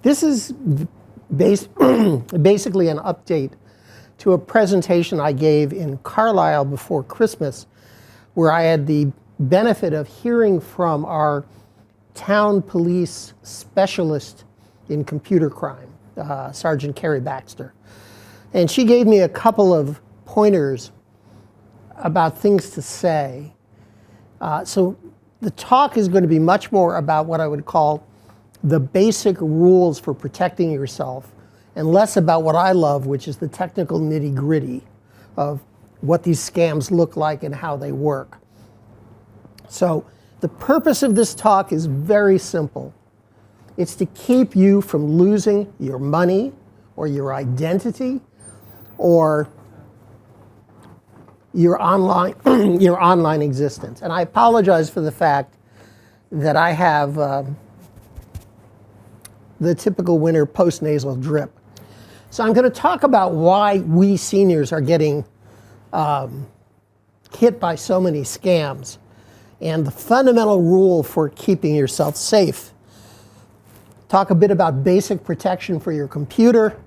This is basically an update to a presentation I gave in Carlisle before Christmas, where I had the benefit of hearing from our town police specialist in computer crime, Sergeant Carrie Baxter. And she gave me a couple of pointers about things to say. So the talk is going to be much more about what I would call the basic rules for protecting yourself, and less about what I love, which is the technical nitty-gritty of what these scams look like and how they work. So the purpose of this talk is very simple. It's to keep you from losing your money or your identity or your online existence. And I apologize for the fact that I have the typical winter post-nasal drip. So I'm going to talk about why we seniors are getting hit by so many scams and the fundamental rule for keeping yourself safe. Talk a bit about basic protection for your computer,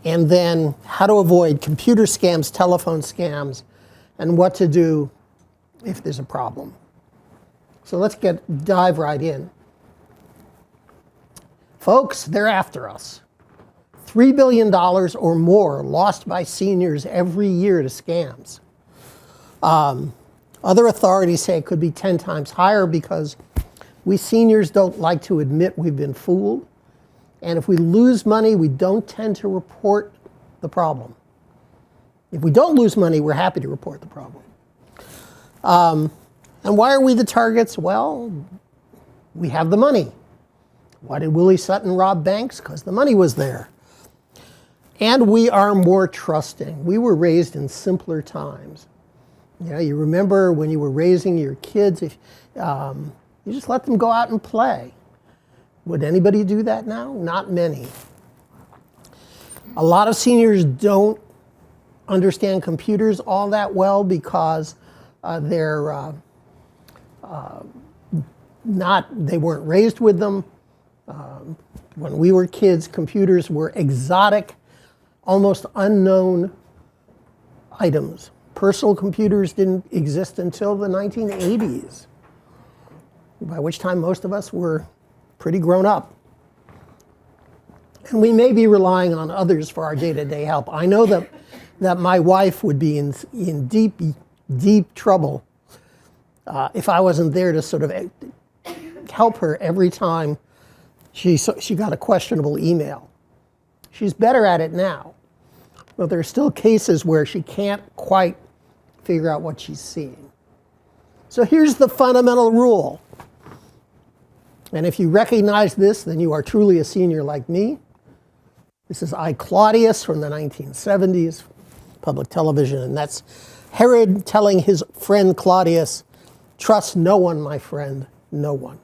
and then how to avoid computer scams, telephone scams, and what to do if there's a problem. So let's dive right in. Folks, they're after us. $3 billion or more lost by seniors every year to scams. Other authorities say it could be 10 times higher because we seniors don't like to admit we've been fooled. And if we lose money, we don't tend to report the problem. If we don't lose money, we're happy to report the problem. And why are we the targets? Well, we have the money. Why did Willie Sutton rob banks? Because the money was there. And we are more trusting. We were raised in simpler times. You remember when you were raising your kids, you just let them go out and play. Would anybody do that now? Not many. A lot of seniors don't understand computers all that well because they weren't raised with them. When we were kids, computers were exotic, almost unknown items. Personal computers didn't exist until the 1980s, by which time most of us were pretty grown up. And we may be relying on others for our day-to-day help. I know that my wife would be in deep, deep trouble if I wasn't there to sort of help her every time she got a questionable email. She's better at it now, but there are still cases where she can't quite figure out what she's seeing. So here's the fundamental rule. And if you recognize this, then you are truly a senior like me. This is I, Claudius, from the 1970s, public television, and that's Herod telling his friend Claudius, "Trust no one, my friend, no one."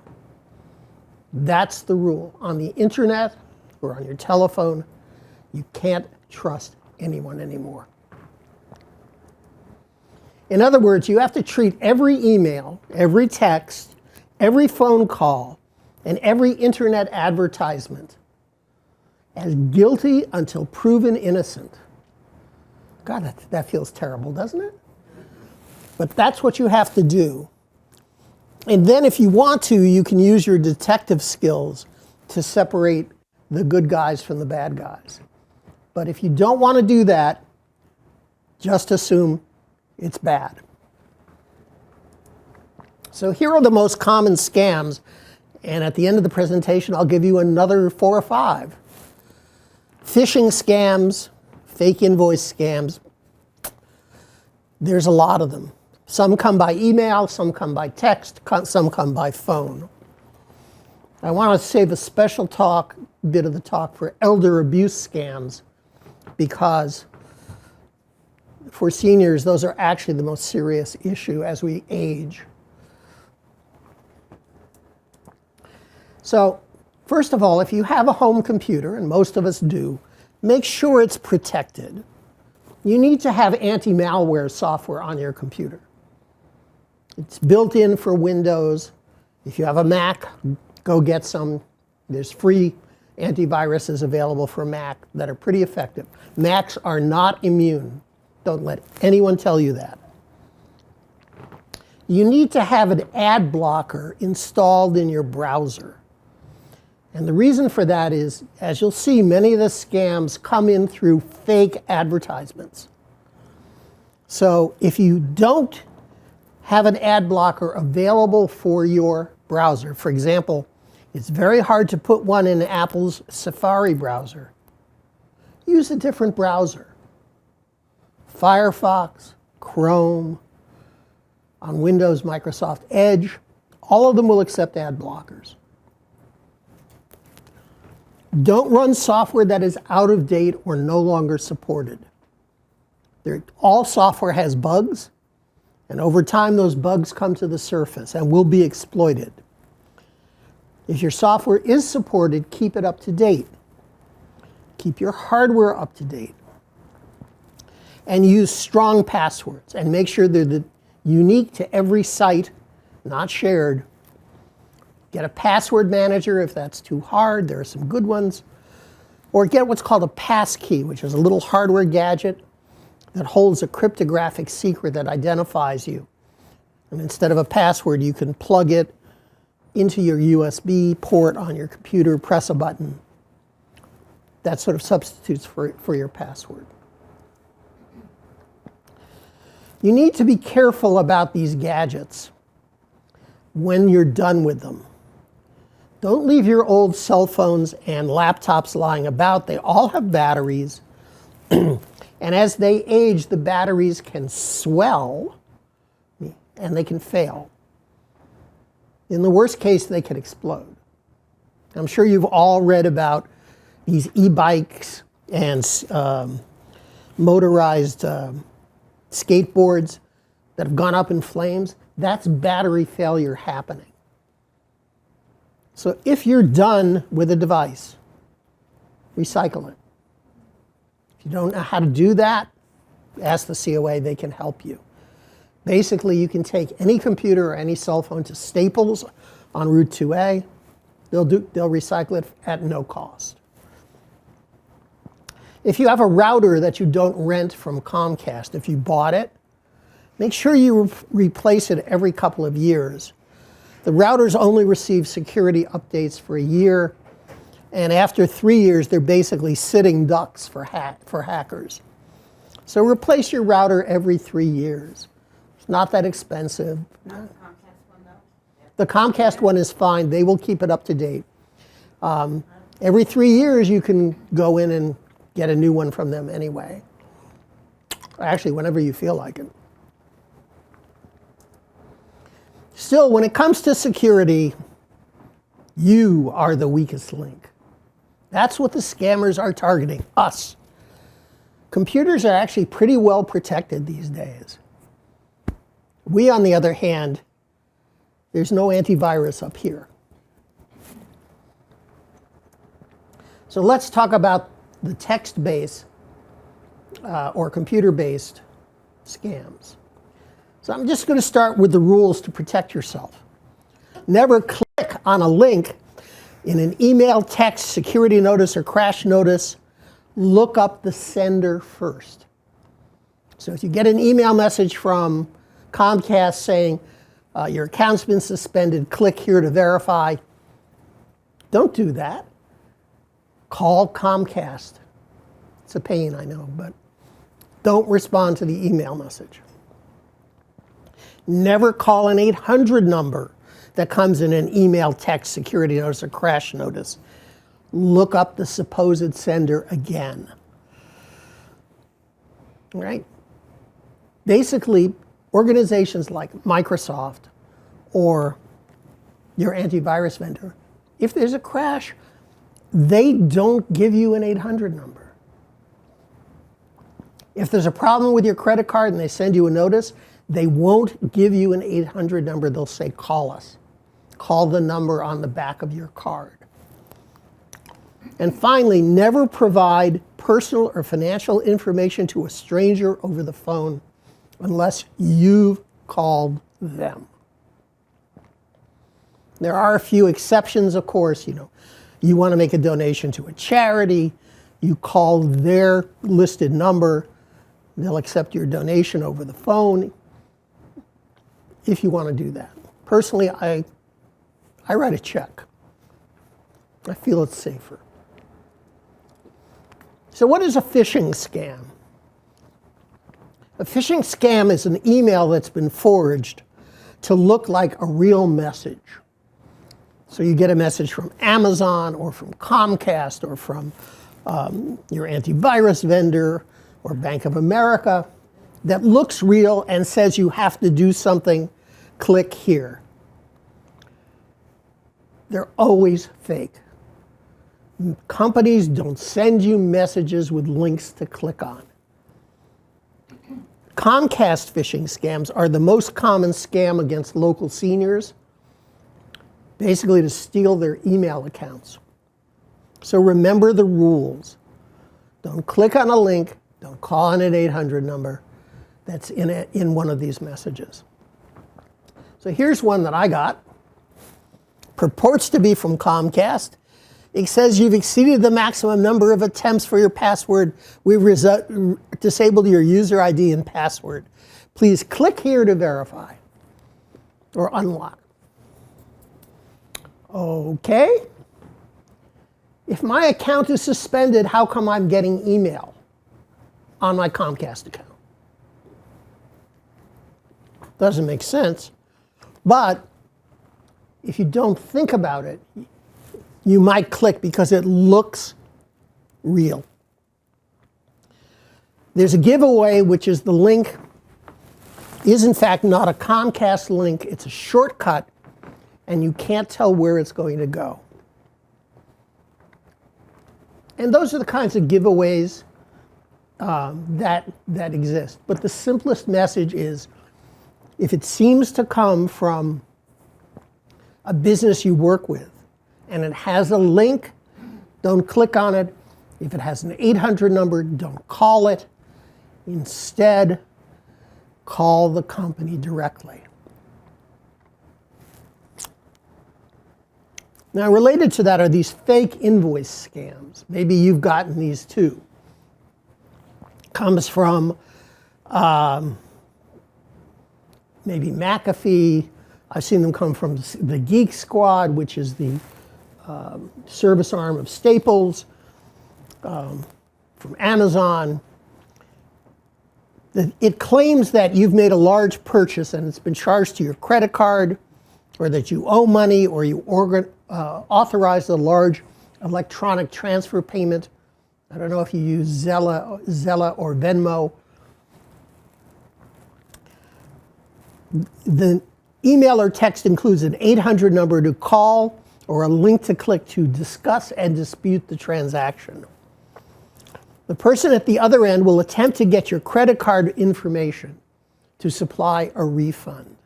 That's the rule. On the internet or on your telephone, you can't trust anyone anymore. In other words, you have to treat every email, every text, every phone call, and every internet advertisement as guilty until proven innocent. God, that feels terrible, doesn't it? But that's what you have to do. And then if you want to, you can use your detective skills to separate the good guys from the bad guys. But if you don't want to do that, just assume it's bad. So here are the most common scams. And at the end of the presentation, I'll give you another 4 or 5. Phishing scams, fake invoice scams. There's a lot of them. Some come by email, some come by text, some come by phone. I want to save a special bit of the talk for elder abuse scams, because for seniors, those are actually the most serious issue as we age. So, first of all, if you have a home computer, and most of us do, make sure it's protected. You need to have anti-malware software on your computer. It's built in for Windows. If you have a Mac, go get some. There's free antiviruses available for Mac that are pretty effective. Macs are not immune. Don't let anyone tell you that. You need to have an ad blocker installed in your browser. And the reason for that is, as you'll see, many of the scams come in through fake advertisements. So if you don't have an ad blocker available for your browser, for example, it's very hard to put one in Apple's Safari browser. Use a different browser. Firefox, Chrome, on Windows, Microsoft Edge, all of them will accept ad blockers. Don't run software that is out of date or no longer supported. All software has bugs, and over time those bugs come to the surface and will be exploited. If your software is supported, keep it up to date. Keep your hardware up to date. And use strong passwords, and make sure they're unique to every site, not shared. Get a password manager if that's too hard. There are some good ones. Or get what's called a passkey, which is a little hardware gadget that holds a cryptographic secret that identifies you. And instead of a password, you can plug it into your USB port on your computer, press a button. That sort of substitutes for your password. You need to be careful about these gadgets when you're done with them. Don't leave your old cell phones and laptops lying about. They all have batteries. And as they age, the batteries can swell and they can fail. In the worst case, they can explode. I'm sure you've all read about these e-bikes and motorized skateboards that have gone up in flames. That's battery failure happening. So if you're done with a device, recycle it. If you don't know how to do that, ask the COA, they can help you. Basically, you can take any computer or any cell phone to Staples on Route 2A. They'll recycle it at no cost. If you have a router that you don't rent from Comcast, if you bought it, make sure you replace it every couple of years. The routers only receive security updates for a year, and after 3 years, they're basically sitting ducks for hackers. So replace your router every 3 years. It's not that expensive. Not the Comcast one, though? The Comcast one is fine. They will keep it up to date. Every 3 years, you can go in and get a new one from them anyway. Actually, whenever you feel like it. Still, when it comes to security, you are the weakest link. That's what the scammers are targeting, us. Computers are actually pretty well protected these days. We, on the other hand, there's no antivirus up here. So let's talk about the text-based or computer-based scams. So I'm just going to start with the rules to protect yourself. Never click on a link in an email, text, security notice, or crash notice. Look up the sender first. So if you get an email message from Comcast saying your account's been suspended, click here to verify, don't do that. Call Comcast. It's a pain, I know, but don't respond to the email message. Never call an 800 number that comes in an email, text, security notice, or crash notice. Look up the supposed sender again. All right? Basically, organizations like Microsoft or your antivirus vendor, if there's a crash, they don't give you an 800 number. If there's a problem with your credit card and they send you a notice, they won't give you an 800 number. They'll say, call us. Call the number on the back of your card. And finally, never provide personal or financial information to a stranger over the phone unless you've called them. There are a few exceptions, of course. You want to make a donation to a charity, you call their listed number, they'll accept your donation over the phone if you want to do that. Personally, I write a check. I feel it's safer. So what is a phishing scam? A phishing scam is an email that's been forged to look like a real message. So you get a message from Amazon or from Comcast or from your antivirus vendor or Bank of America that looks real and says you have to do something, click here. They're always fake. Companies don't send you messages with links to click on. Comcast phishing scams are the most common scam against local seniors, basically to steal their email accounts. So remember the rules. Don't click on a link, don't call an 800 number that's in one of these messages. So here's one that I got. Purports to be from Comcast. It says you've exceeded the maximum number of attempts for your password. We've disabled your user ID and password. Please click here to verify or unlock. Okay. If my account is suspended, how come I'm getting email on my Comcast account? Doesn't make sense. But if you don't think about it, you might click because it looks real. There's a giveaway, which is the link is in fact not a Comcast link. It's a shortcut, and you can't tell where it's going to go. And those are the kinds of giveaways that exist. But the simplest message is, if it seems to come from a business you work with, and it has a link, don't click on it. If it has an 800 number, don't call it. Instead, call the company directly. Now, related to that are these fake invoice scams. Maybe you've gotten these too. Comes from maybe McAfee. I've seen them come from the Geek Squad, which is the service arm of Staples, from Amazon. It claims that you've made a large purchase and it's been charged to your credit card, or that you owe money, or you authorized a large electronic transfer payment. I don't know if you use Zelle or Venmo. The email or text includes an 800 number to call or a link to click to discuss and dispute the transaction. The person at the other end will attempt to get your credit card information to supply a refund.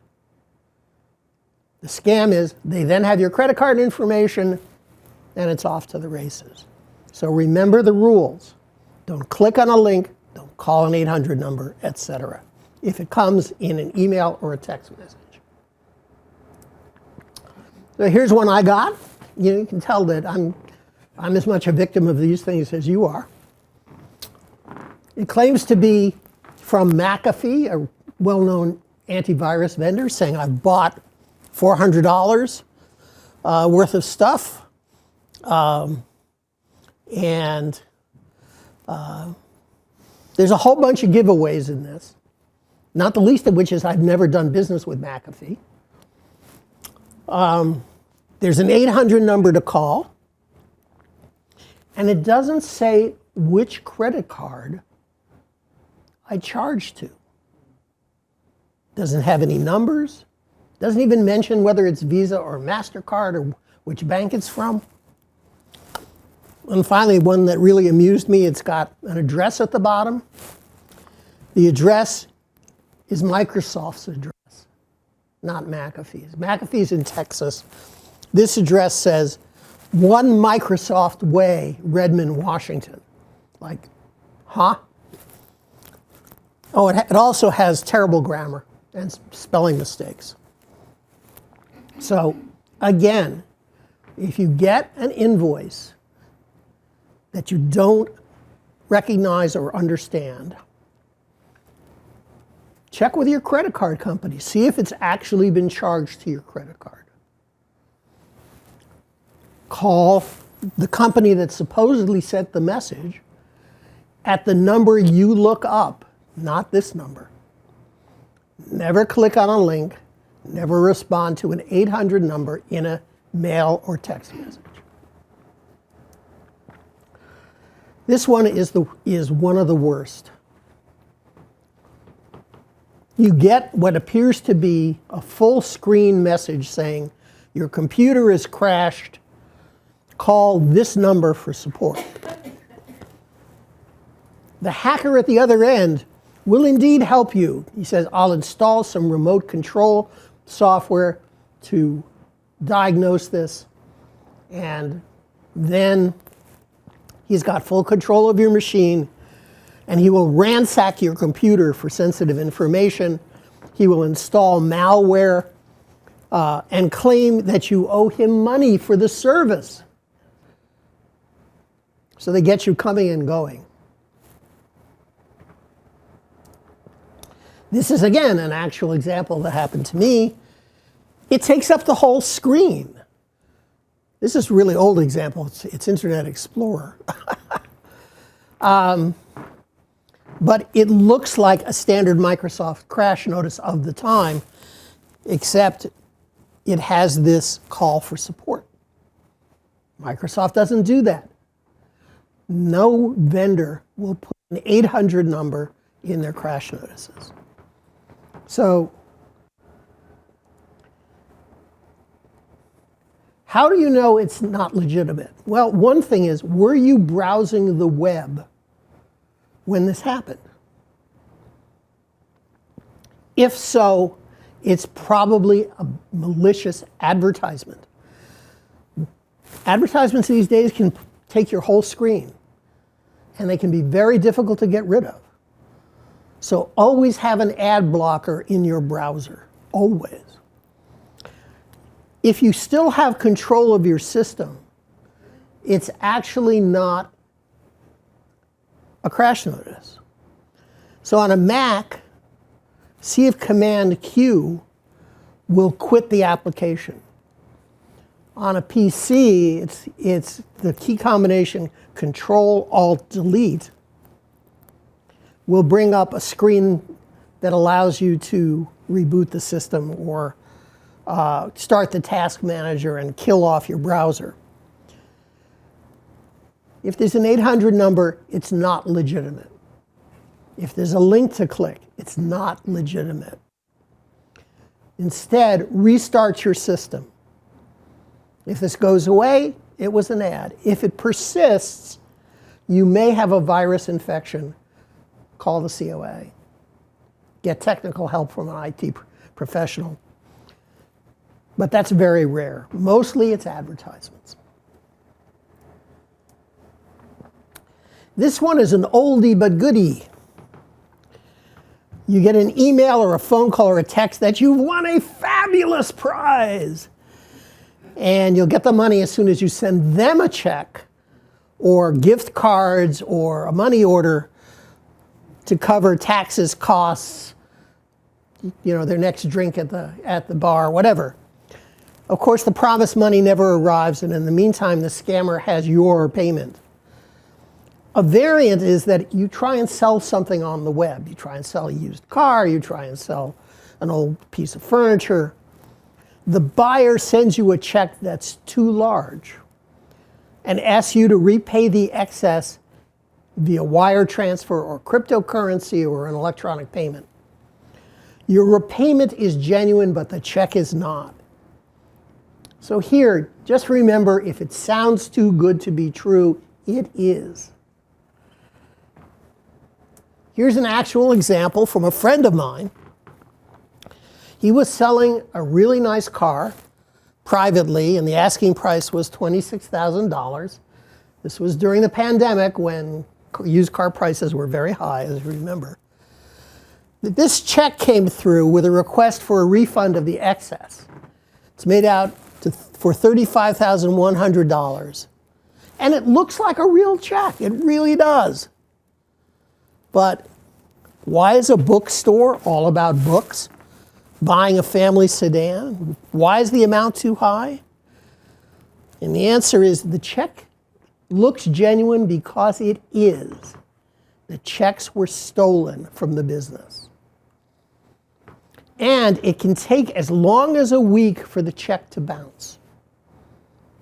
The scam is they then have your credit card information and it's off to the races. So remember the rules. Don't click on a link, don't call an 800 number, etc. if it comes in an email or a text message. So here's one I got. You can tell that I'm as much a victim of these things as you are. It claims to be from McAfee, a well-known antivirus vendor, saying I've bought $400 worth of stuff. And there's a whole bunch of giveaways in this, not the least of which is I've never done business with McAfee. There's an 800 number to call, and it doesn't say which credit card I charge to. Doesn't have any numbers, doesn't even mention whether it's Visa or MasterCard or which bank it's from. And finally, one that really amused me, it's got an address at the bottom. The address is Microsoft's address, not McAfee's. McAfee's in Texas. This address says 1 Microsoft Way, Redmond, Washington. Like, huh? Oh, it also has terrible grammar and spelling mistakes. So, again, if you get an invoice that you don't recognize or understand, check with your credit card company. See if it's actually been charged to your credit card. Call the company that supposedly sent the message at the number you look up, not this number. Never click on a link. Never respond to an 800 number in a mail or text message. This one is one of the worst. You get what appears to be a full screen message saying, your computer is crashed, call this number for support. The hacker at the other end will indeed help you. He says, I'll install some remote control software to diagnose this, and then he's got full control of your machine, and he will ransack your computer for sensitive information. He will install malware and claim that you owe him money for the service. So they get you coming and going. This is, again, an actual example that happened to me. It takes up the whole screen. This is a really old example. It's Internet Explorer. But it looks like a standard Microsoft crash notice of the time, except it has this call for support. Microsoft doesn't do that. No vendor will put an 800 number in their crash notices. So, how do you know it's not legitimate? Well, one thing is, were you browsing the web when this happened? If so, it's probably a malicious advertisement. Advertisements these days can take your whole screen, and they can be very difficult to get rid of. So always have an ad blocker in your browser, always. If you still have control of your system, it's actually not a crash notice. So on a Mac, see if Command Q will quit the application. On a PC, it's the key combination Control Alt Delete will bring up a screen that allows you to reboot the system or start the task manager and kill off your browser. If there's an 800 number, it's not legitimate. If there's a link to click, it's not legitimate. Instead, restart your system. If this goes away, it was an ad. If it persists, you may have a virus infection. Call the COA. Get technical help from an IT professional. But that's very rare. Mostly it's advertisements. This one is an oldie but goodie. You get an email or a phone call or a text that you've won a fabulous prize. And you'll get the money as soon as you send them a check or gift cards or a money order to cover taxes, costs, their next drink at the bar, whatever. Of course, the promised money never arrives, and in the meantime, the scammer has your payment. A variant is that you try and sell something on the web. You try and sell a used car, you try and sell an old piece of furniture. The buyer sends you a check that's too large and asks you to repay the excess via wire transfer or cryptocurrency or an electronic payment. Your repayment is genuine, but the check is not. So here, just remember, if it sounds too good to be true, it is. Here's an actual example from a friend of mine. He was selling a really nice car privately, and the asking price was $26,000. This was during the pandemic when used car prices were very high, as you remember. This check came through with a request for a refund of the excess. It's made out for $35,100. And it looks like a real check. It really does. But why is a bookstore all about books? Buying a family sedan? Why is the amount too high? And the answer is the check looks genuine because it is. The checks were stolen from the business. And it can take as long as a week for the check to bounce.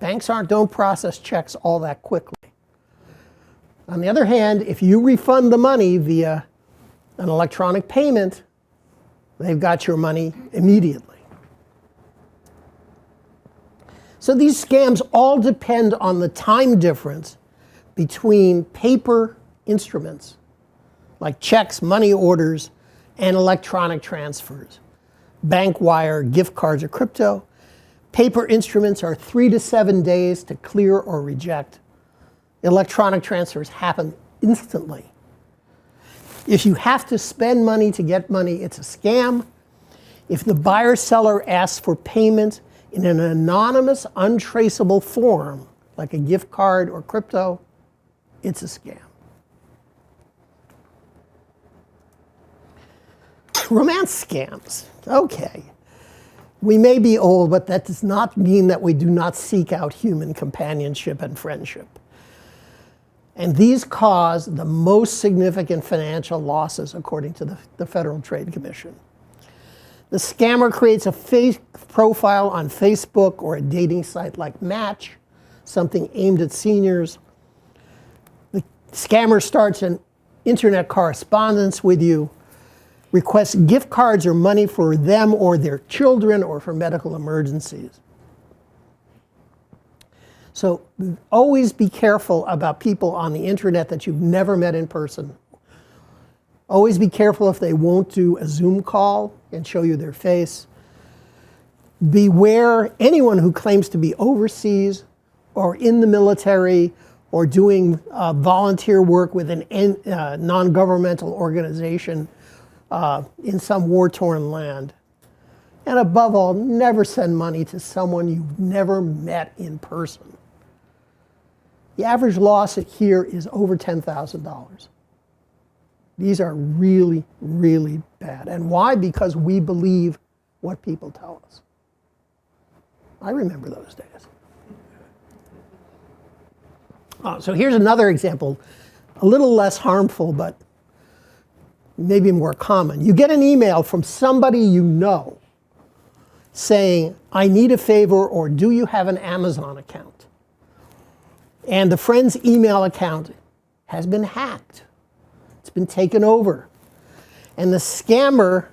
Banks don't process checks all that quickly. On the other hand, if you refund the money via an electronic payment, they've got your money immediately. So these scams all depend on the time difference between paper instruments, like checks, money orders, and electronic transfers. Bank wire, gift cards, or crypto. Paper instruments are 3 to 7 days to clear or reject. Electronic transfers happen instantly. If you have to spend money to get money, it's a scam. If the buyer-seller asks for payment in an anonymous, untraceable form, like a gift card or crypto, it's a scam. Romance scams. Okay. We may be old, but that does not mean that we do not seek out human companionship and friendship. And these cause the most significant financial losses, according to the Federal Trade Commission. The scammer creates a fake profile on Facebook or a dating site like Match, something aimed at seniors. The scammer starts an internet correspondence with you, requests gift cards or money for them or their children or for medical emergencies. So always be careful about people on the internet that you've never met in person. Always be careful if they won't do a Zoom call and show you their face. Beware anyone who claims to be overseas or in the military or doing volunteer work with a non-governmental organization in some war-torn land. And above all, never send money to someone you've never met in person. The average loss here is over $10,000. These are really, really bad. And why? Because we believe what people tell us. I remember those days. So here's another example, a little less harmful, but maybe more common. You get an email from somebody you know saying, I need a favor, or do you have an Amazon account? And the friend's email account has been hacked. It's been taken over. And the scammer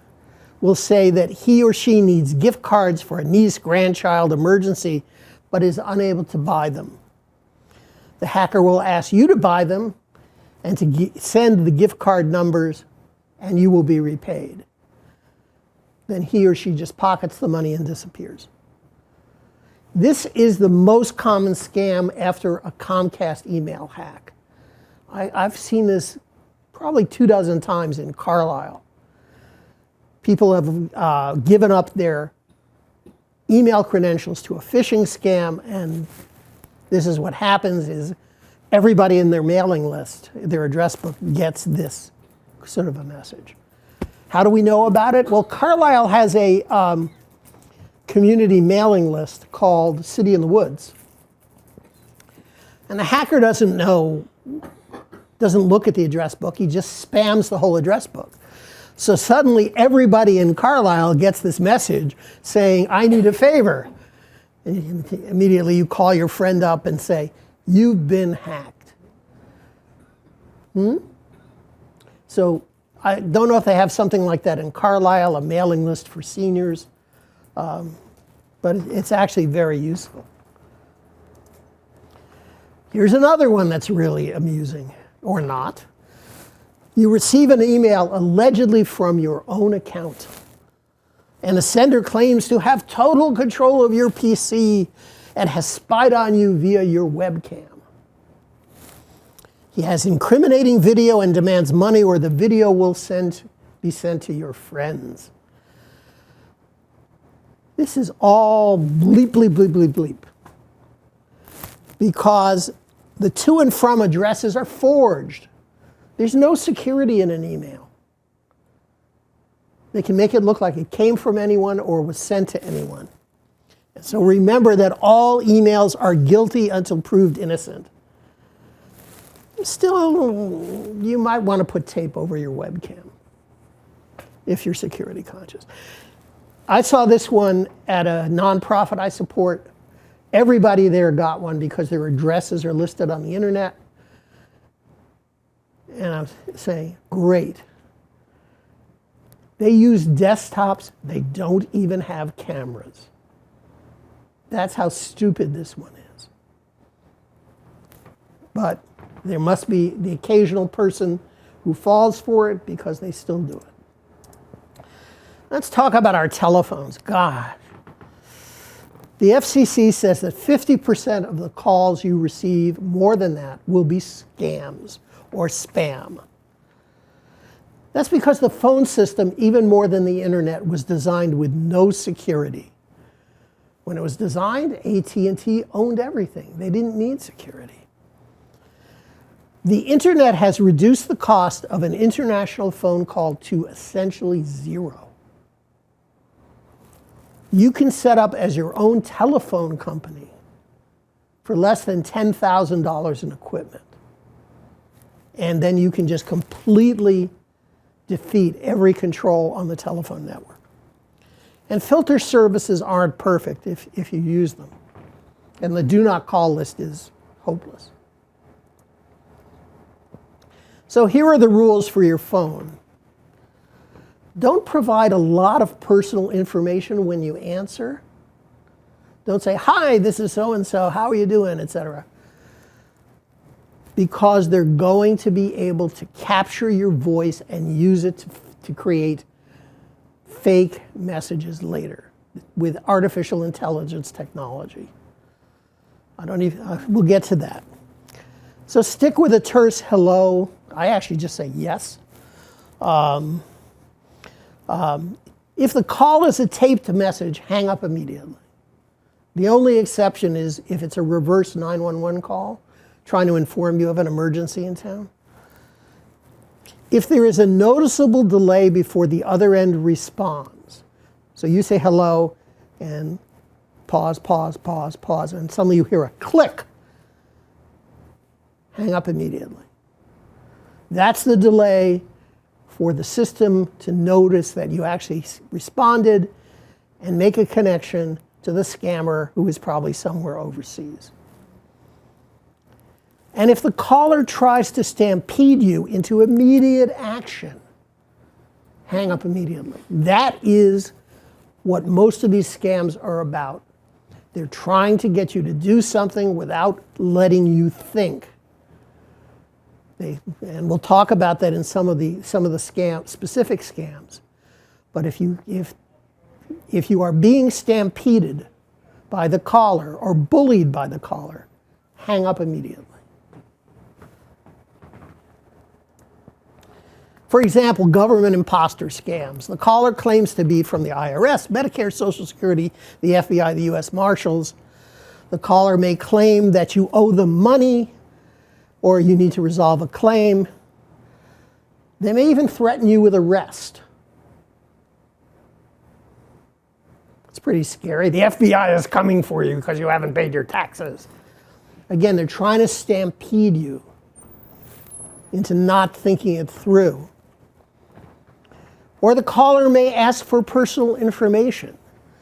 will say that he or she needs gift cards for a niece, grandchild emergency, but is unable to buy them. The hacker will ask you to buy them and to send the gift card numbers, and you will be repaid. Then he or she just pockets the money and disappears. This is the most common scam after a Comcast email hack. I've seen this probably 24 times in Carlisle. People have given up their email credentials to a phishing scam, and this is what happens is everybody in their mailing list, their address book, gets this sort of a message. How do we know about it? Well, Carlisle has a community mailing list called City in the Woods. And the hacker doesn't look at the address book, he just spams the whole address book. So suddenly everybody in Carlisle gets this message saying, I need a favor. And immediately you call your friend up and say, you've been hacked. So I don't know if they have something like that in Carlisle, a mailing list for seniors, but it's actually very useful. Here's another one that's really amusing, or not. You receive an email allegedly from your own account, and the sender claims to have total control of your PC and has spied on you via your webcam. He has incriminating video and demands money, or the video will be sent to your friends. This is all bleep, bleep, bleep, bleep, bleep. Because the to and from addresses are forged. There's no security in an email. They can make it look like it came from anyone or was sent to anyone. And so remember that all emails are guilty until proved innocent. Still, you might want to put tape over your webcam if you're security conscious. I saw this one at a nonprofit I support. Everybody there got one because their addresses are listed on the internet. And I'm saying, great. They use desktops. They don't even have cameras. That's how stupid this one is. But there must be the occasional person who falls for it because they still do it. Let's talk about our telephones. God. The FCC says that 50% of the calls you receive, more than that, will be scams or spam. That's because the phone system, even more than the internet, was designed with no security. When it was designed, AT&T owned everything. They didn't need security. The internet has reduced the cost of an international phone call to essentially zero. You can set up as your own telephone company for less than $10,000 in equipment. And then you can just completely defeat every control on the telephone network. And filter services aren't perfect if you use them. And the do not call list is hopeless. So here are the rules for your phone. Don't provide a lot of personal information when you answer. Don't say, hi, this is so-and-so, how are you doing, etc. Because they're going to be able to capture your voice and use it to create fake messages later with artificial intelligence technology. We'll get to that. So stick with a terse hello. I actually just say yes. If the call is a taped message, hang up immediately. The only exception is if it's a reverse 911 call, trying to inform you of an emergency in town. If there is a noticeable delay before the other end responds, so you say hello and pause, pause, pause, pause, and suddenly you hear a click, hang up immediately. That's the delay for the system to notice that you actually responded and make a connection to the scammer who is probably somewhere overseas. And if the caller tries to stampede you into immediate action, hang up immediately. That is what most of these scams are about. They're trying to get you to do something without letting you think. And we'll talk about that in some of the specific scams. But if you are being stampeded by the caller or bullied by the caller, hang up immediately. For example, government imposter scams. The caller claims to be from the IRS, Medicare, Social Security, the FBI, the US Marshals. The caller may claim that you owe them money or you need to resolve a claim. They may even threaten you with arrest. It's pretty scary. The FBI is coming for you because you haven't paid your taxes. Again, they're trying to stampede you into not thinking it through. Or the caller may ask for personal information,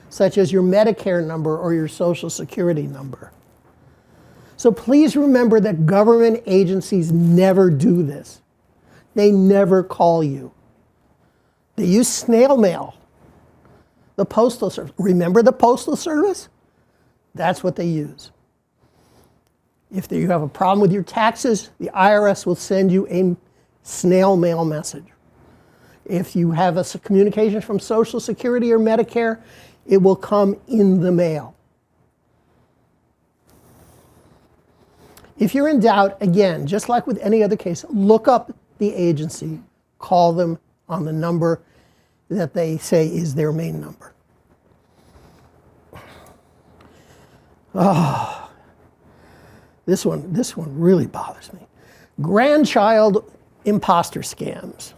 such as your Medicare number or your Social Security number. So please remember that government agencies never do this. They never call you. They use snail mail. The Postal Service. Remember the Postal Service? That's what they use. If you have a problem with your taxes, the IRS will send you a snail mail message. If you have a communication from Social Security or Medicare, it will come in the mail. If you're in doubt, again, just like with any other case, look up the agency, call them on the number that they say is their main number. This one really bothers me. Grandchild imposter scams.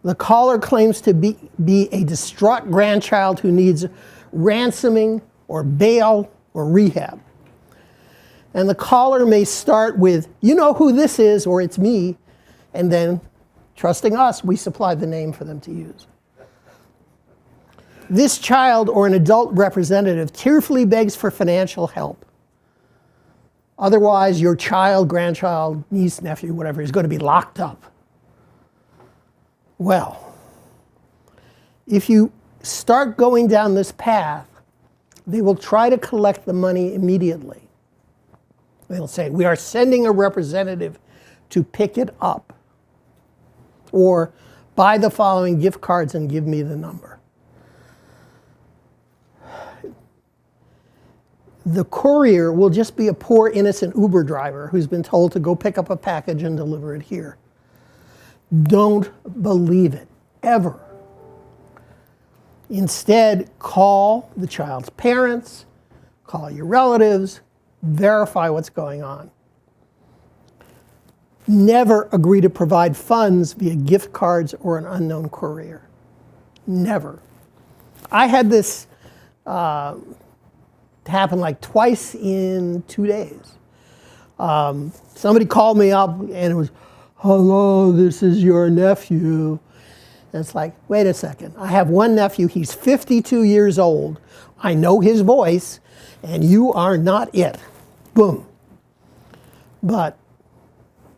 The caller claims to be a distraught grandchild who needs ransoming or bail or rehab. And the caller may start with, you know who this is, or it's me, and then, trusting us, we supply the name for them to use. This child or an adult representative tearfully begs for financial help. Otherwise, your child, grandchild, niece, nephew, whatever, is going to be locked up. Well, if you start going down this path, they will try to collect the money immediately. They'll say, we are sending a representative to pick it up. Or buy the following gift cards and give me the number. The courier will just be a poor innocent Uber driver who's been told to go pick up a package and deliver it here. Don't believe it, ever. Instead, call the child's parents, call your relatives, verify what's going on. Never agree to provide funds via gift cards or an unknown courier. Never. I had this happen like twice in 2 days. Somebody called me up and it was, hello, this is your nephew. And it's like, wait a second. I have one nephew. He's 52 years old. I know his voice, and you are not it. Boom. But,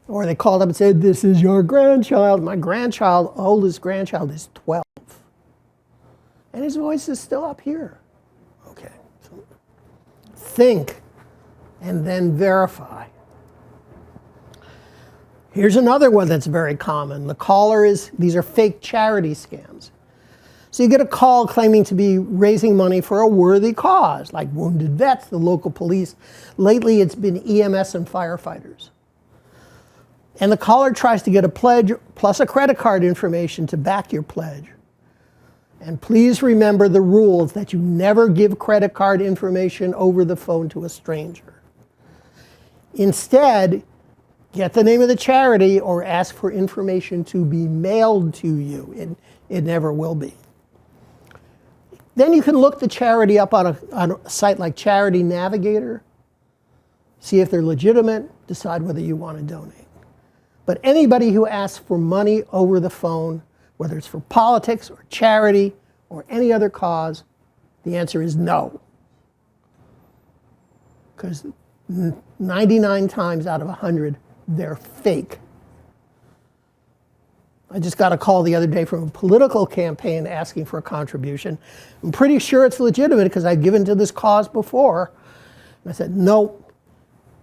or they called up and said, this is your grandchild. My grandchild, oldest grandchild, is 12. And his voice is still up here. Okay. So think and then verify. Here's another one that's very common. The caller is, these are fake charity scams. So you get a call claiming to be raising money for a worthy cause, like wounded vets, the local police. Lately it's been EMS and firefighters. And the caller tries to get a pledge plus a credit card information to back your pledge. And please remember the rules that you never give credit card information over the phone to a stranger. Instead, get the name of the charity or ask for information to be mailed to you. It never will be. Then you can look the charity up on a site like Charity Navigator, see if they're legitimate, decide whether you want to donate. But anybody who asks for money over the phone, whether it's for politics or charity or any other cause, the answer is no. Because 99 times out of 100, they're fake. I just got a call the other day from a political campaign asking for a contribution. I'm pretty sure it's legitimate because I've given to this cause before. And I said, no,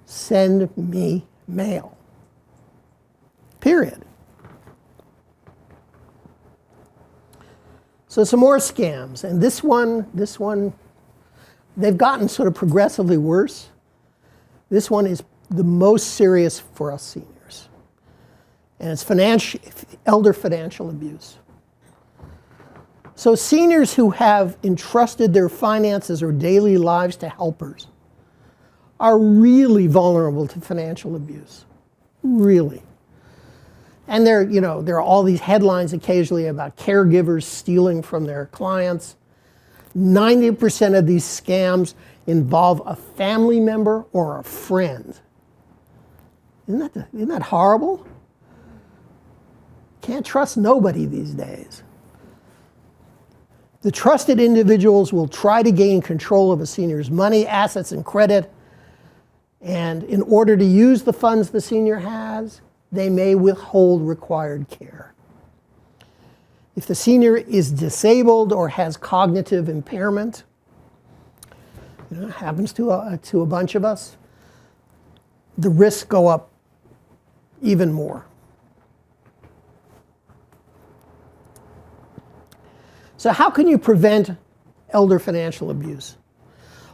send me mail. Period. So some more scams. And this one, they've gotten sort of progressively worse. This one is the most serious for us seniors. And it's elder financial abuse. So seniors who have entrusted their finances or daily lives to helpers are really vulnerable to financial abuse. Really. And there are all these headlines occasionally about caregivers stealing from their clients. 90% of these scams involve a family member or a friend. Isn't that horrible? Can't trust nobody these days. The trusted individuals will try to gain control of a senior's money, assets, and credit. And in order to use the funds the senior has, they may withhold required care. If the senior is disabled or has cognitive impairment, it happens to a bunch of us, the risks go up even more. So how can you prevent elder financial abuse?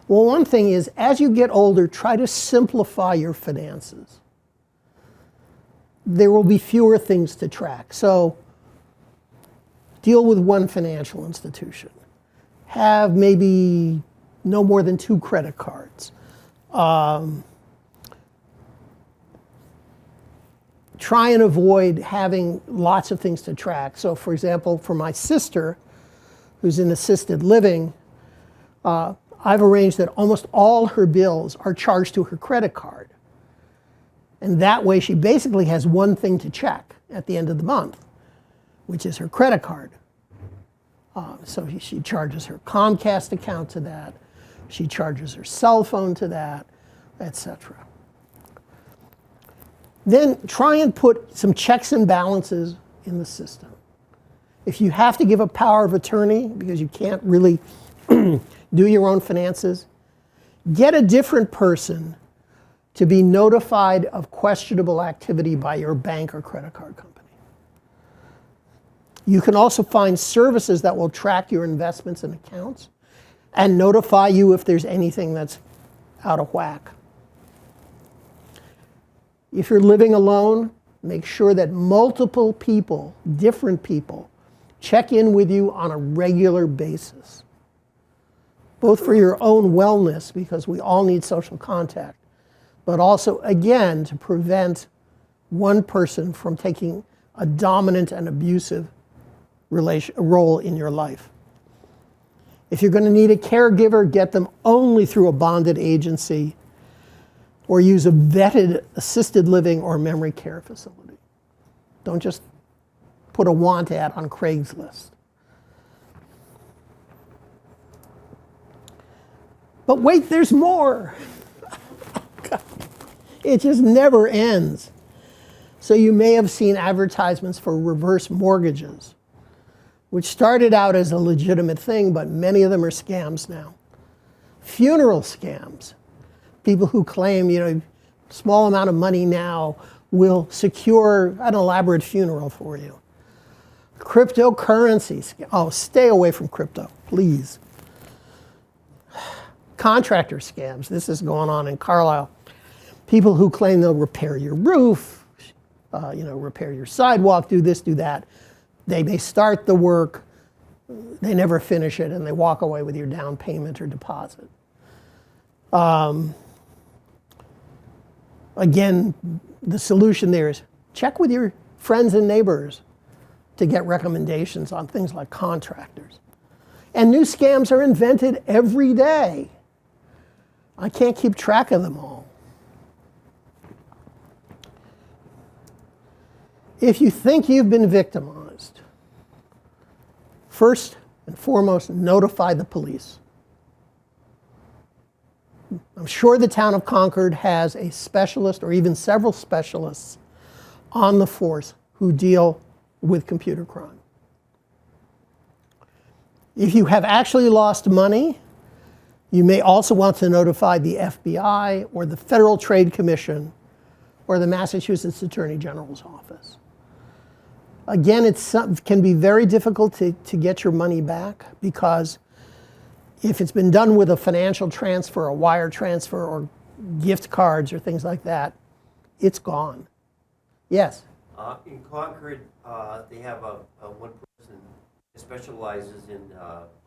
Well, one thing is, as you get older, try to simplify your finances. There will be fewer things to track. So deal with one financial institution. Have maybe no more than 2 credit cards. Try and avoid having lots of things to track. So for example, for my sister, who's in assisted living, I've arranged that almost all her bills are charged to her credit card. And that way she basically has one thing to check at the end of the month, which is her credit card. So she charges her Comcast account to that, she charges her cell phone to that, etc. Then try and put some checks and balances in the system. If you have to give a power of attorney because you can't really do your own finances, get a different person to be notified of questionable activity by your bank or credit card company. You can also find services that will track your investments and accounts and notify you if there's anything that's out of whack. If you're living alone, make sure that multiple people, different people, check in with you on a regular basis. Both for your own wellness, because we all need social contact, but also, again, to prevent one person from taking a dominant and abusive role in your life. If you're going to need a caregiver, get them only through a bonded agency or use a vetted assisted living or memory care facility. Don't just put a want ad on Craigslist. But wait, there's more. It just never ends. So you may have seen advertisements for reverse mortgages, which started out as a legitimate thing, but many of them are scams now. Funeral scams. People who claim, small amount of money now will secure an elaborate funeral for you. Cryptocurrency. Oh, stay away from crypto, please. Contractor scams. This is going on in Carlisle. People who claim they'll repair your roof, repair your sidewalk, do this, do that. They may start the work, they never finish it, and they walk away with your down payment or deposit. Again, the solution there is check with your friends and neighbors to get recommendations on things like contractors. And new scams are invented every day. I can't keep track of them all. If you think you've been victimized, first and foremost, notify the police. I'm sure the town of Concord has a specialist or even several specialists on the force who deal with computer crime. If you have actually lost money, you may also want to notify the FBI or the Federal Trade Commission or the Massachusetts Attorney General's office. Again, it can be very difficult to get your money back because if it's been done with a financial transfer, a wire transfer, or gift cards or things like that, it's gone. Yes? In Concord, they have one person that specializes in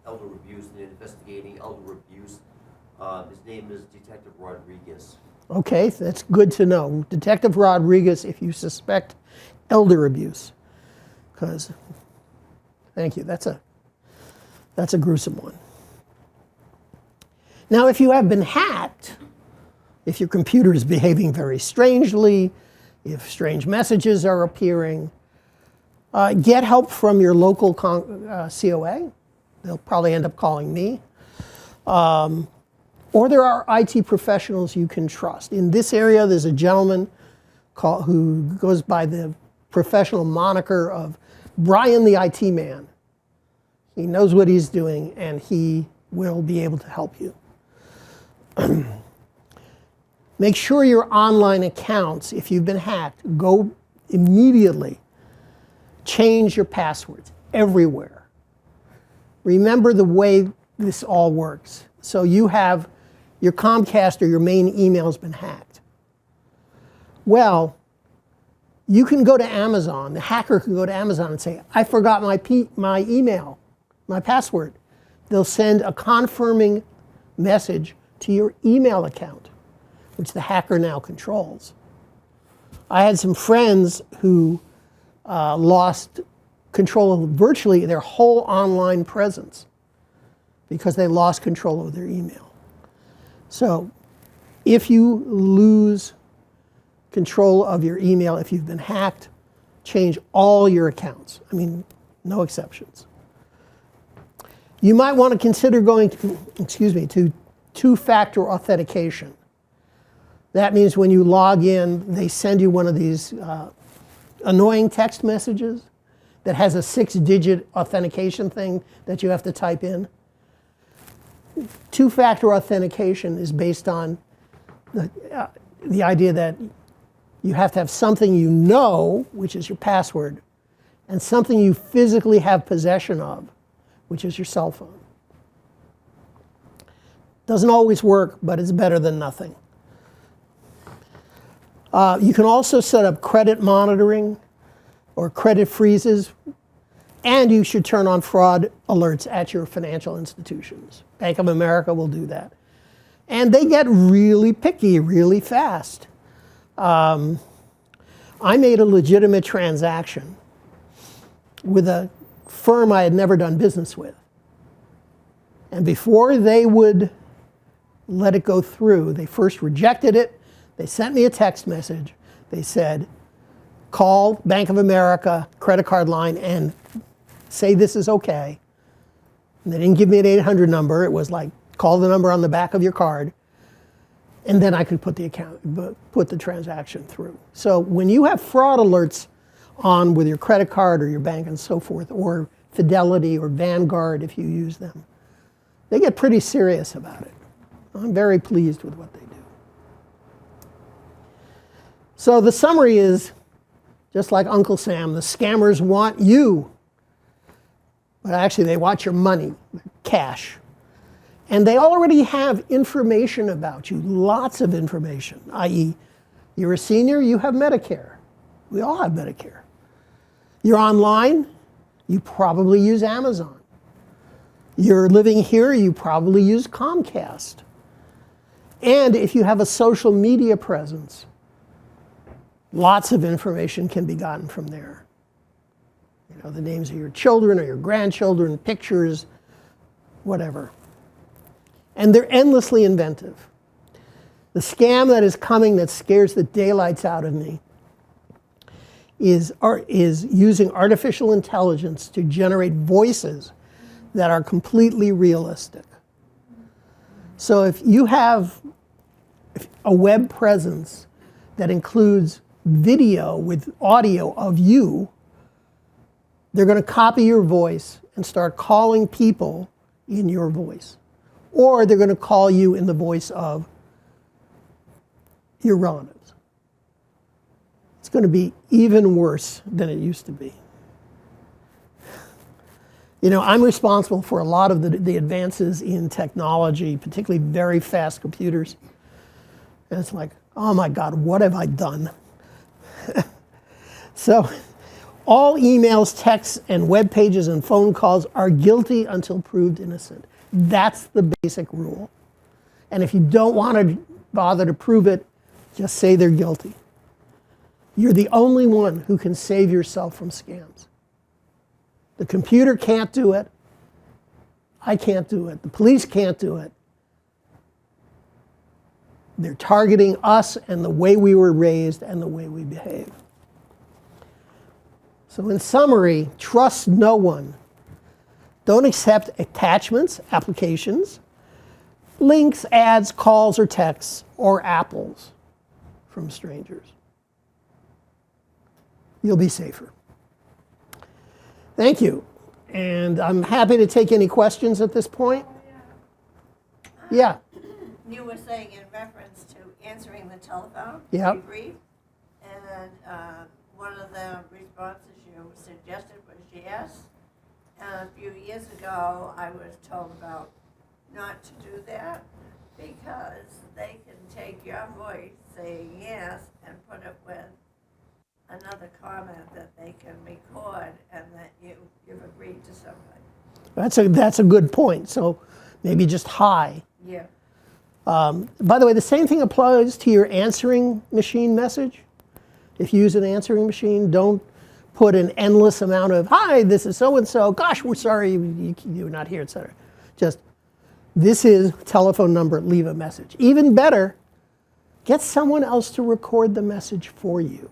elder abuse and investigating elder abuse. His name is Detective Rodriguez. Okay, that's good to know. Detective Rodriguez, if you suspect elder abuse. Because, thank you, that's a gruesome one. Now, if you have been hacked, if your computer is behaving very strangely, if strange messages are appearing, get help from your local COA. They'll probably end up calling me. Or there are IT professionals you can trust. In this area, there's a gentleman who goes by the professional moniker of Brian the IT man. He knows what he's doing, and he will be able to help you. Make sure your online accounts, if you've been hacked, go immediately. Change your passwords everywhere. Remember the way this all works. So you have your Comcast or your main email has been hacked. Well, you can go to Amazon. The hacker can go to Amazon and say, I forgot my email, my password. They'll send a confirming message to your email account, which the hacker now controls. I had some friends who lost control of virtually their whole online presence because they lost control of their email. So if you lose control of your email, if you've been hacked, change all your accounts. I mean, no exceptions. You might want to consider going to two-factor authentication. That means when you log in, they send you one of these annoying text messages that has a 6-digit authentication thing that you have to type in. Two-factor authentication is based on the idea that you have to have something you know, which is your password, and something you physically have possession of, which is your cell phone. Doesn't always work, but it's better than nothing. You can also set up credit monitoring or credit freezes, and you should turn on fraud alerts at your financial institutions. Bank of America will do that. And they get really picky really fast. I made a legitimate transaction with a firm I had never done business with. And before they would let it go through, they first rejected it. They sent me a text message. They said, call Bank of America credit card line and say this is okay. And they didn't give me an 800 number. It was like, call the number on the back of your card. And then I could put the transaction through. So when you have fraud alerts on with your credit card or your bank and so forth, or Fidelity or Vanguard if you use them, they get pretty serious about it. I'm very pleased with what they do. So the summary is, just like Uncle Sam, the scammers want you. But actually they want your money, cash. And they already have information about you, lots of information, i.e., you're a senior, you have Medicare. We all have Medicare. You're online, you probably use Amazon. You're living here, you probably use Comcast. And if you have a social media presence, lots of information can be gotten from there. You know, the names of your children or your grandchildren, pictures, whatever. And they're endlessly inventive. The scam that is coming that scares the daylights out of me is using artificial intelligence to generate voices that are completely realistic. So if you have a web presence that includes video with audio of you, they're going to copy your voice and start calling people in your voice. Or they're going to call you in the voice of your relatives. It's going to be even worse than it used to be. You know, I'm responsible for a lot of the advances in technology, particularly very fast computers. And it's like, oh my God, what have I done? So all emails, texts, and web pages and phone calls are guilty until proved innocent. That's the basic rule. And if you don't want to bother to prove it, just say they're guilty. You're the only one who can save yourself from scams. The computer can't do it. I can't do it. The police can't do it. They're targeting us and the way we were raised and the way we behave. So in summary, trust no one. Don't accept attachments, applications, links, ads, calls, or texts, or apples from strangers. You'll be safer. Thank you. And I'm happy to take any questions at this point. Yeah. You were saying in reference to answering the telephone, Yep. debrief, and one of the responses you suggested was yes. And a few years ago, I was told about not to do that because they can take your voice saying yes and put it with another comment that they can record and that you've agreed to something. That's a good point. So maybe just hi. Yeah. By the way, the same thing applies to your answering machine message. If you use an answering machine, don't put an endless amount of, hi, this is so-and-so, gosh, we're sorry you're not here, etc. Just, this is telephone number, leave a message. Even better, get someone else to record the message for you.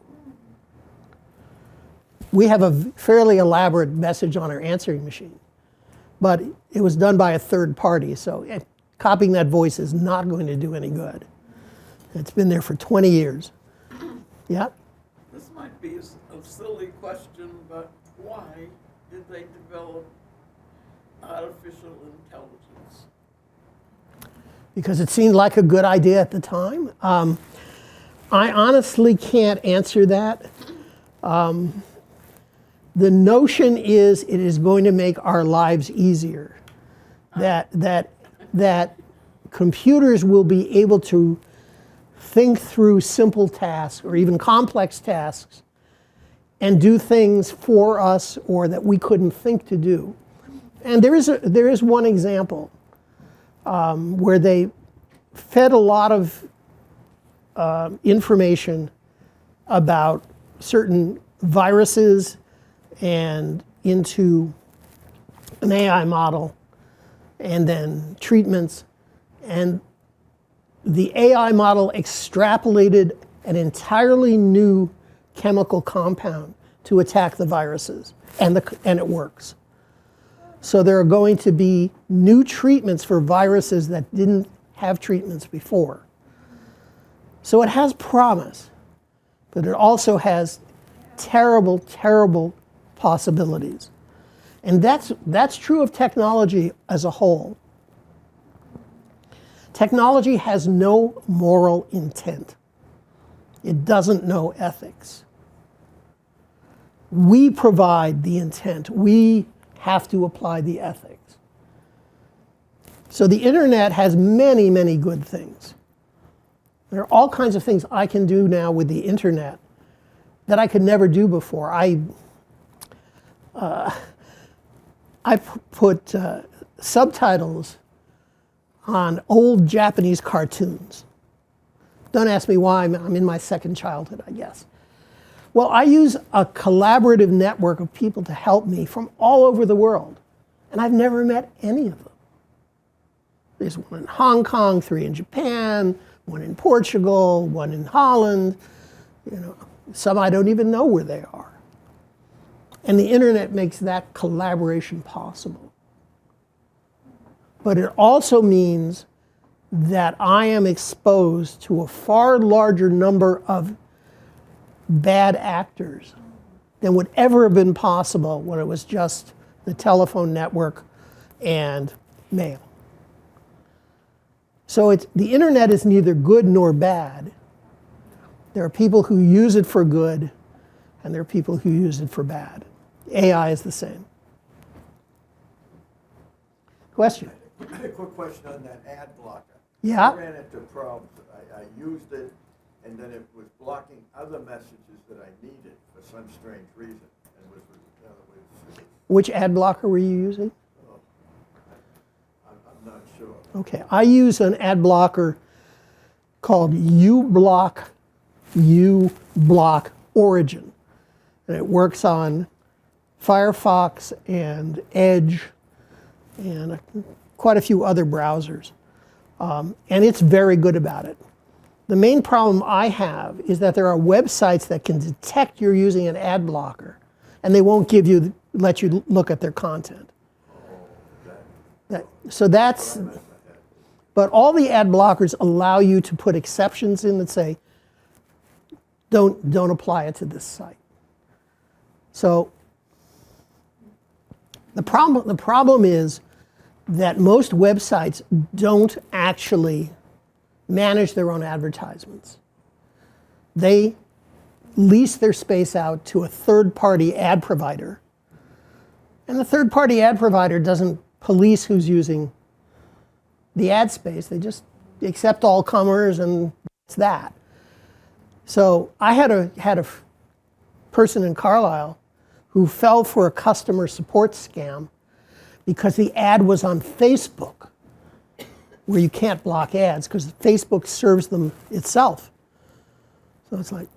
We have a fairly elaborate message on our answering machine, but it was done by a third party, so copying that voice is not going to do any good. It's been there for 20 years. Yeah? This might be a silly question, but why did they develop artificial intelligence? Because it seemed like a good idea at the time. I honestly can't answer that. The notion is it is going to make our lives easier. That computers will be able to think through simple tasks or even complex tasks and do things for us or that we couldn't think to do. And there is one example where they fed a lot of information about certain viruses and into an AI model and then treatments. And the AI model extrapolated an entirely new chemical compound to attack the viruses, and it works. So there are going to be new treatments for viruses that didn't have treatments before. So it has promise, but it also has terrible, terrible possibilities. And that's true of technology as a whole. Technology has no moral intent. It doesn't know ethics. We provide the intent. We have to apply the ethics. So the internet has many, many good things. There are all kinds of things I can do now with the internet that I could never do before. I put subtitles on old Japanese cartoons. Don't ask me why, I'm in my second childhood, I guess. Well, I use a collaborative network of people to help me from all over the world, and I've never met any of them. There's one in Hong Kong, 3 in Japan, 1 in Portugal, 1 in Holland, some I don't even know where they are. And the internet makes that collaboration possible. But it also means that I am exposed to a far larger number of bad actors than would ever have been possible when it was just the telephone network and mail. So the internet is neither good nor bad. There are people who use it for good, and there are people who use it for bad. AI is the same. Question? A quick question on that ad blocker. Yeah? I ran into problems. I used it, and then it was blocking other messages that I needed for some strange reason. And Which ad blocker were you using? I'm not sure. Okay, I use an ad blocker called uBlock Origin. And it works on Firefox and Edge and quite a few other browsers. And it's very good about it. The main problem I have is that there are websites that can detect you're using an ad blocker, and they won't let you look at their content. But all the ad blockers allow you to put exceptions in that say, don't apply it to this site. So the problem is that most websites don't actually manage their own advertisements. They lease their space out to a third-party ad provider, and the third-party ad provider doesn't police who's using the ad space. They just accept all comers, and it's that. So I had a person in Carlisle who fell for a customer support scam because the ad was on Facebook. where you can't block ads because Facebook serves them itself. So it's like,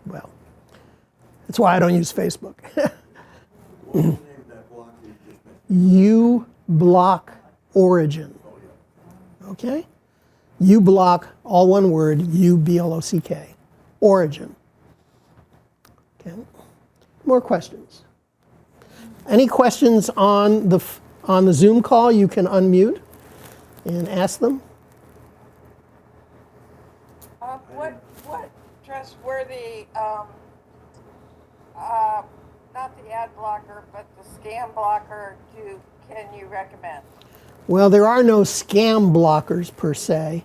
well, that's why I don't use Facebook. What was the name of that block you just mentioned? You block Origin. Okay? You block, all one word, U-B-L-O-C-K. Origin. Okay? More questions? Any questions on the Zoom call? You can unmute and ask them. What trustworthy, not the ad blocker, but the scam blocker can you recommend? Well, there are no scam blockers per se.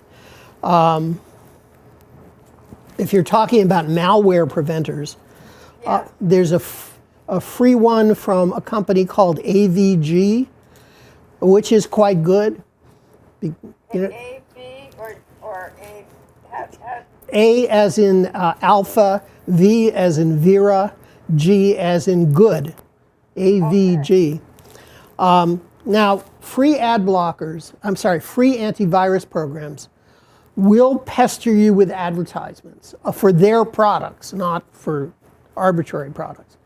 If you're talking about malware preventers, Yeah. there's a free one from a company called AVG, which is quite good. You know, A-V or A, A as in alpha, V as in Vera, G as in good. AVG. Now, free antivirus programs will pester you with advertisements for their products, not for arbitrary products.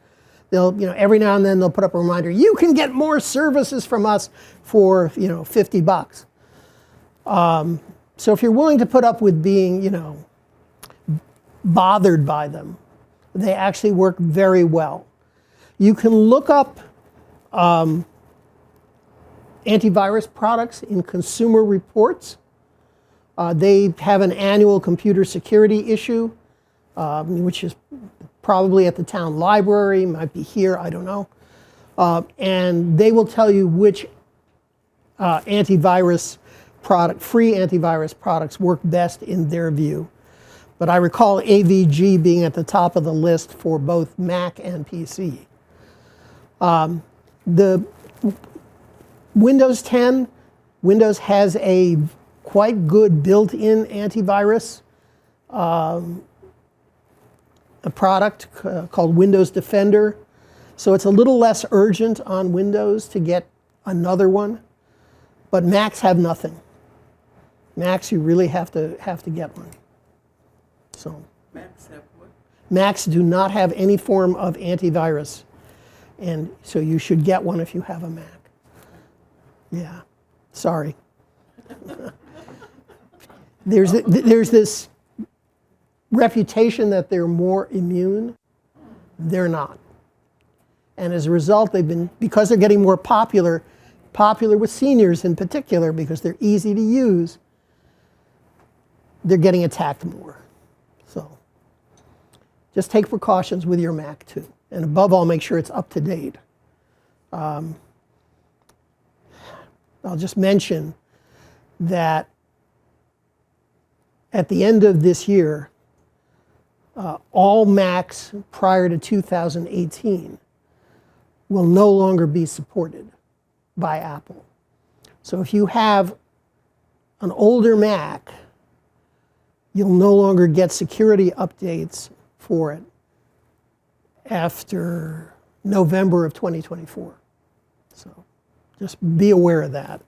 They'll, every now and then they'll put up a reminder, you can get more services from us for, $50. So if you're willing to put up with being, bothered by them, they actually work very well. You can look up antivirus products in Consumer Reports. They have an annual computer security issue, which is probably at the town library, might be here, I don't know. And they will tell you which free antivirus products work best in their view. But I recall AVG being at the top of the list for both Mac and PC. The Windows 10, Windows has a quite good built-in antivirus, a product called Windows Defender. So it's a little less urgent on Windows to get another one. But Macs have nothing. Macs, you really have to get one. So Max have what? Macs do not have any form of antivirus, and so you should get one if you have a Mac. Yeah, sorry. There's this reputation that they're more immune. They're not. And as a result, because they're getting more popular with seniors in particular, because they're easy to use, they're getting attacked more. So just take precautions with your Mac too. And above all, make sure it's up to date. I'll just mention that at the end of this year, all Macs prior to 2018 will no longer be supported by Apple. So if you have an older Mac, you'll no longer get security updates for it after November of 2024. So just be aware of that.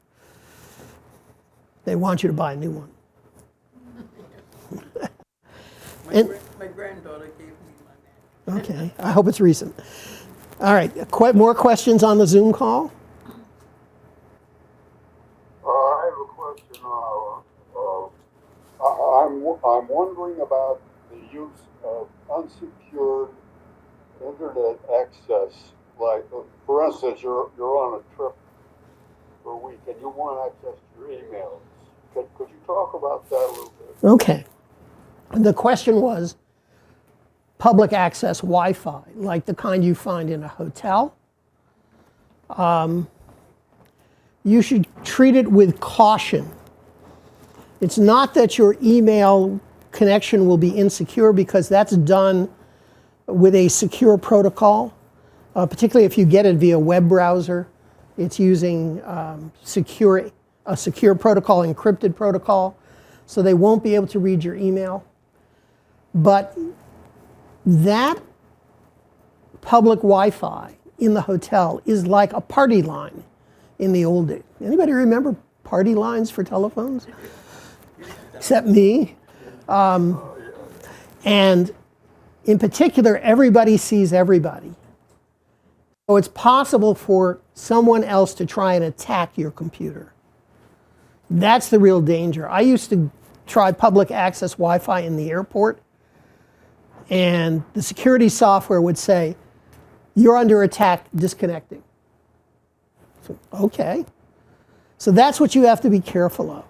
They want you to buy a new one. My granddaughter gave me my Mac. Okay, I hope it's recent. All right, more questions on the Zoom call? I have a question. I'm wondering about the use of unsecured internet access. Like, for instance, you're on a trip for a week and you want access to your emails. Could you talk about that a little bit? Okay. The question was public access Wi-Fi, like the kind you find in a hotel. You should treat it with caution. It's not that your email connection will be insecure, because that's done with a secure protocol, particularly if you get it via web browser. It's using a secure protocol, encrypted protocol, so they won't be able to read your email. But that public Wi-Fi in the hotel is like a party line in the old days. Anybody remember party lines for telephones, except me. And in particular, everybody sees everybody. So it's possible for someone else to try and attack your computer. That's the real danger. I used to try public access Wi-Fi in the airport, and the security software would say, "You're under attack, disconnecting." So, okay. So that's what you have to be careful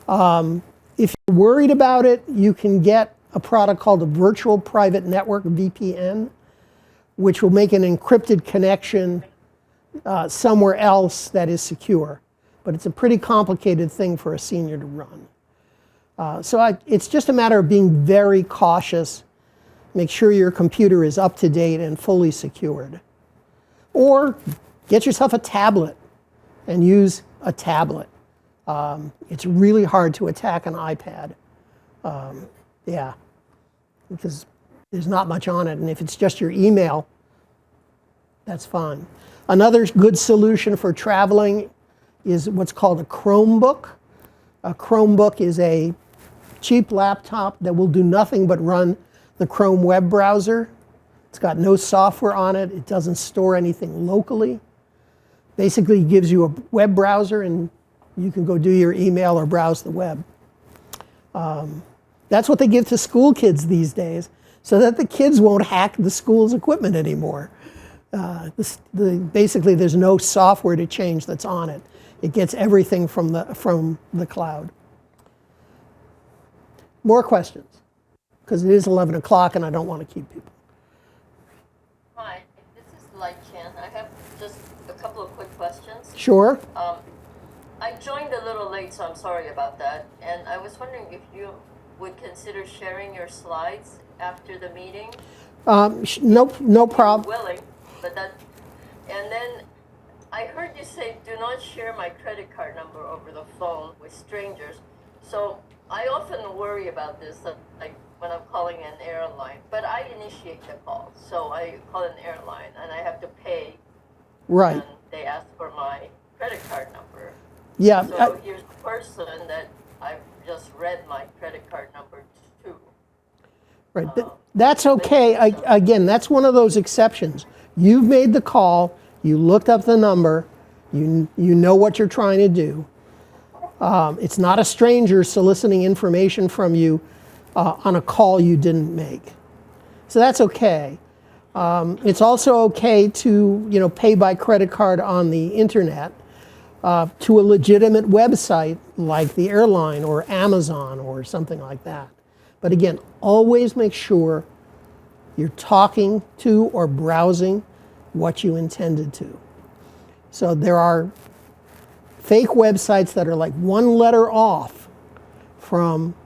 of. If you're worried about it, you can get a product called a virtual private network, VPN, which will make an encrypted connection somewhere else that is secure. But it's a pretty complicated thing for a senior to run. It's just a matter of being very cautious. Make sure your computer is up to date and fully secured. Or get yourself a tablet and use a tablet. It's really hard to attack an iPad. Yeah, because there's not much on it. And if it's just your email, that's fine. Another good solution for traveling is what's called a Chromebook. A Chromebook is a cheap laptop that will do nothing but run the Chrome web browser. It's got no software on it. It doesn't store anything locally. Basically, it gives you a web browser and you can go do your email or browse the web. That's what they give to school kids these days, so that the kids won't hack the school's equipment anymore. Basically, there's no software to change that's on it. It gets everything from the cloud. More questions? Because it is 11 o'clock and I don't want to keep people. Hi, this is Lai Chen. I have just a couple of quick questions. Sure. I joined a little late, so I'm sorry about that. And I was wondering if you would consider sharing your slides after the meeting. No problem. Willing, but that. And then I heard you say, do not share my credit card number over the phone with strangers. So I often worry about this, like when I'm calling an airline. But I initiate the call, so I call an airline and I have to pay. Right. And they ask for my credit card number. Yeah. So here's the person that I've just read my credit card number to. Right. That's okay. Again, that's one of those exceptions. You've made the call. You looked up the number. You know what you're trying to do. It's not a stranger soliciting information from you on a call you didn't make. So that's okay. It's also okay to pay by credit card on the internet to a legitimate website like the airline or Amazon or something like that. But again, always make sure you're talking to or browsing what you intended to. So there are fake websites that are like one letter off from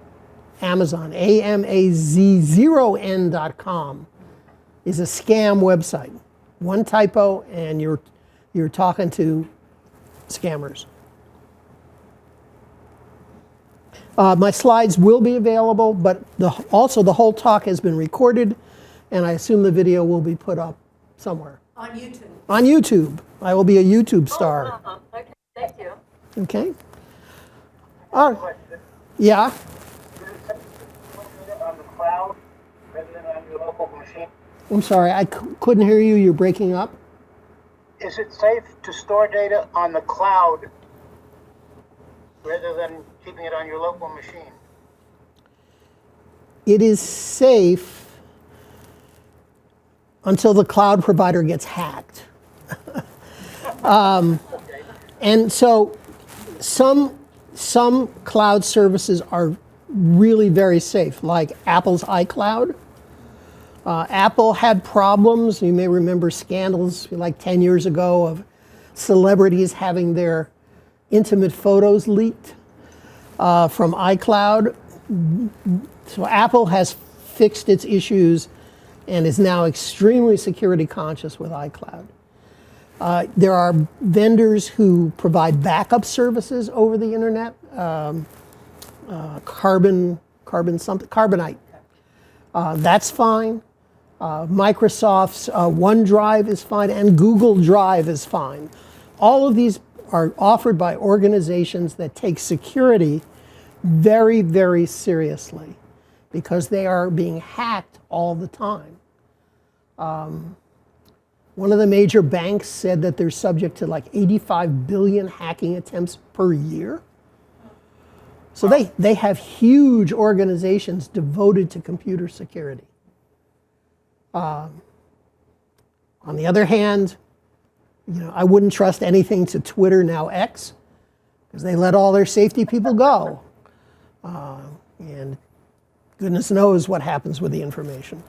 Amazon. amaz0n.com is a scam website. One typo and you're talking to scammers. My slides will be available, but also the whole talk has been recorded, and I assume the video will be put up somewhere. On YouTube. On YouTube. I will be a YouTube star. Oh, okay, thank you. Okay? All right. Yeah? On the cloud rather than on your local machine? I'm sorry, I couldn't hear you. You're breaking up. Is it safe to store data on the cloud rather than keeping it on your local machine? It is safe until the cloud provider gets hacked. And so some cloud services are really very safe, like Apple's iCloud. Apple had problems. You may remember scandals like 10 years ago of celebrities having their intimate photos leaked from iCloud. So Apple has fixed its issues and is now extremely security conscious with iCloud. There are vendors who provide backup services over the internet. Carbonite. That's fine. Microsoft's OneDrive is fine, and Google Drive is fine. All of these are offered by organizations that take security very, very seriously because they are being hacked all the time. One of the major banks said that they're subject to like 85 billion hacking attempts per year. So they have huge organizations devoted to computer security. On the other hand, I wouldn't trust anything to Twitter, now X, because they let all their safety people go. And goodness knows what happens with the information.